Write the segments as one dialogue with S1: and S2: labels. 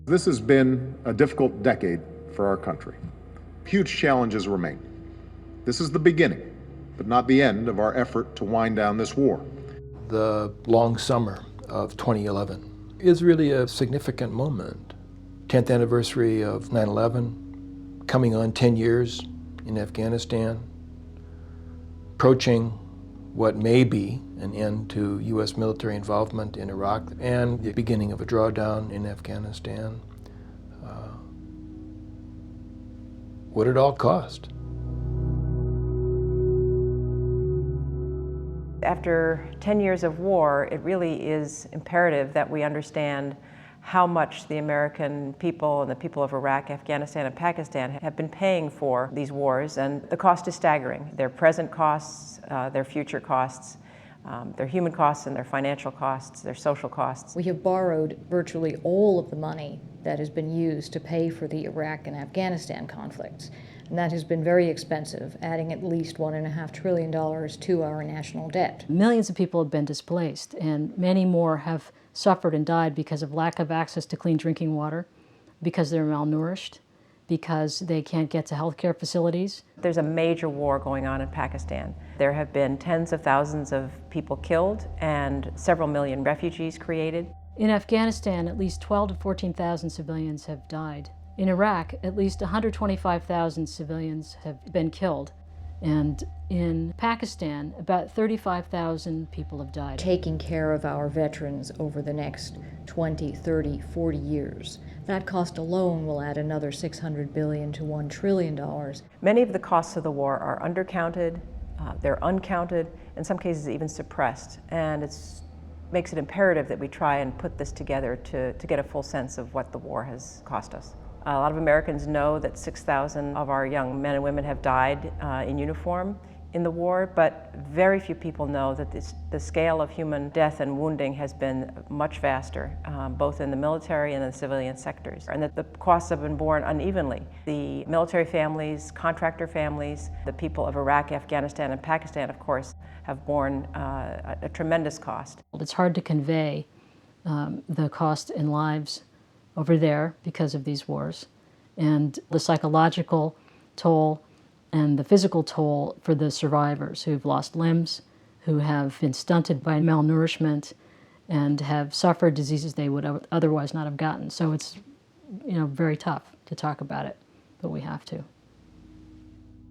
S1: This has been a difficult decade for our country. Huge challenges remain. This is the beginning, but not the end of our effort to wind down this war.
S2: The long summer of 2011 is really a significant moment. 10th anniversary of 9/11, coming on 10 years in Afghanistan, approaching what may be an end to U.S. military involvement in Iraq, and the beginning of a drawdown in Afghanistan. What it all cost.
S3: After 10 years of war, it really is imperative that we understand how much the American people and the people of Iraq, Afghanistan, and Pakistan have been paying for these wars, and the cost is staggering. Their present costs, their future costs, their human costs and their financial costs, their social costs.
S4: We have borrowed virtually all of the money that has been used to pay for the Iraq and Afghanistan conflicts. And that has been very expensive, adding at least $1.5 trillion to our national debt.
S5: Millions of people have been displaced, and many more have suffered and died because of lack of access to clean drinking water, because they're malnourished, because they can't get to healthcare facilities.
S3: There's a major war going on in Pakistan. There have been tens of thousands of people killed and several million refugees created.
S5: In Afghanistan, at least 12,000 to 14,000 civilians have died. In Iraq, at least 125,000 civilians have been killed. And in Pakistan, about 35,000 people have died.
S4: Taking care of our veterans over the next 20, 30, 40 years. That cost alone will add another $600 billion to $1 trillion.
S3: Many of the costs of the war are undercounted, they're uncounted, in some cases even suppressed. And it makes it imperative that we try and put this together to get a full sense of what the war has cost us. A lot of Americans know that 6,000 of our young men and women have died in uniform in the war, but very few people know that the scale of human death and wounding has been much faster, both in the military and in the civilian sectors, and that the costs have been borne unevenly. The military families, contractor families, the people of Iraq, Afghanistan, and Pakistan, of course, have borne a tremendous cost.
S5: It's hard to convey the cost in lives over there because of these wars, and the psychological toll and the physical toll for the survivors who've lost limbs, who have been stunted by malnourishment, and have suffered diseases they would otherwise not have gotten. So it's, very tough to talk about it, but we have to.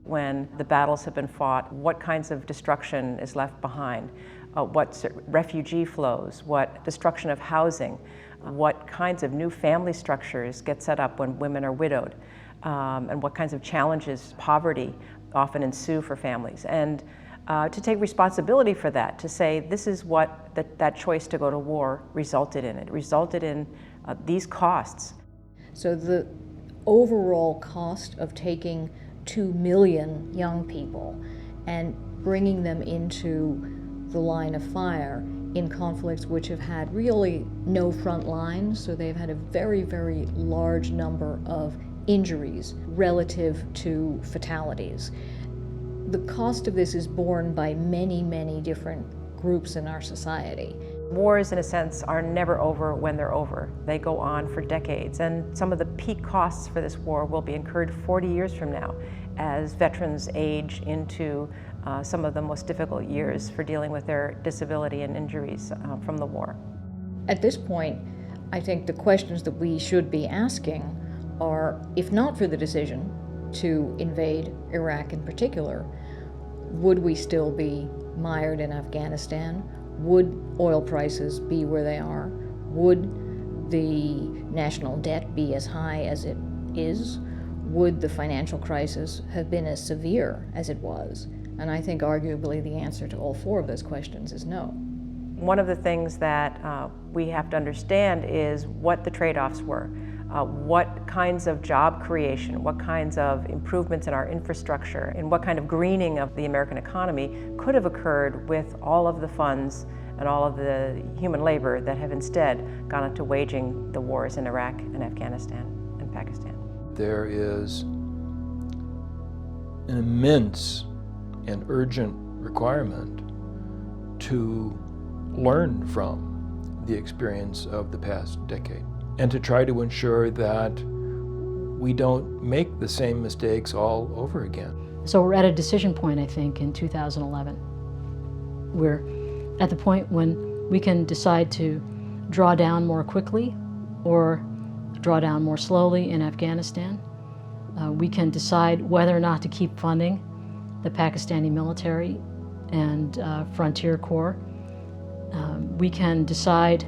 S3: When the battles have been fought, what kinds of destruction is left behind? What refugee flows? What destruction of housing? What kinds of new family structures get set up when women are widowed? And what kinds of challenges, poverty, often ensue for families. And to take responsibility for that, to say this is what that choice to go to war resulted in. It resulted in these costs.
S4: So the overall cost of taking 2 million young people and bringing them into the line of fire in conflicts which have had really no front lines, so they've had a very, very large number of injuries relative to fatalities. The cost of this is borne by many, many different groups in our society.
S3: Wars, in a sense, are never over when they're over. They go on for decades, and some of the peak costs for this war will be incurred 40 years from now as veterans age into some of the most difficult years for dealing with their disability and injuries from the war.
S4: At this point, I think the questions that we should be asking are, if not for the decision to invade Iraq in particular, would we still be mired in Afghanistan? Would oil prices be where they are? Would the national debt be as high as it is? Would the financial crisis have been as severe as it was? And I think arguably the answer to all four of those questions is no.
S3: One of the things that we have to understand is what the trade-offs were. What kinds of job creation, what kinds of improvements in our infrastructure, and what kind of greening of the American economy could have occurred with all of the funds and all of the human labor that have instead gone into waging the wars in Iraq and Afghanistan and Pakistan.
S2: There is an immense and urgent requirement to learn from the experience of the past decade. and to try to ensure that we don't make the same mistakes all over again.
S5: So we're at a decision point, I think, in 2011. We're at the point when we can decide to draw down more quickly or draw down more slowly in Afghanistan. We can decide whether or not to keep funding the Pakistani military and Frontier Corps. We can decide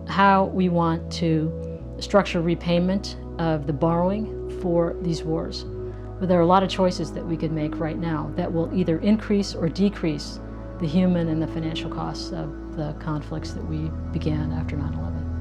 S5: how we want to structure repayment of the borrowing for these wars. But there are a lot of choices that we could make right now that will either increase or decrease the human and the financial costs of the conflicts that we began after 9/11.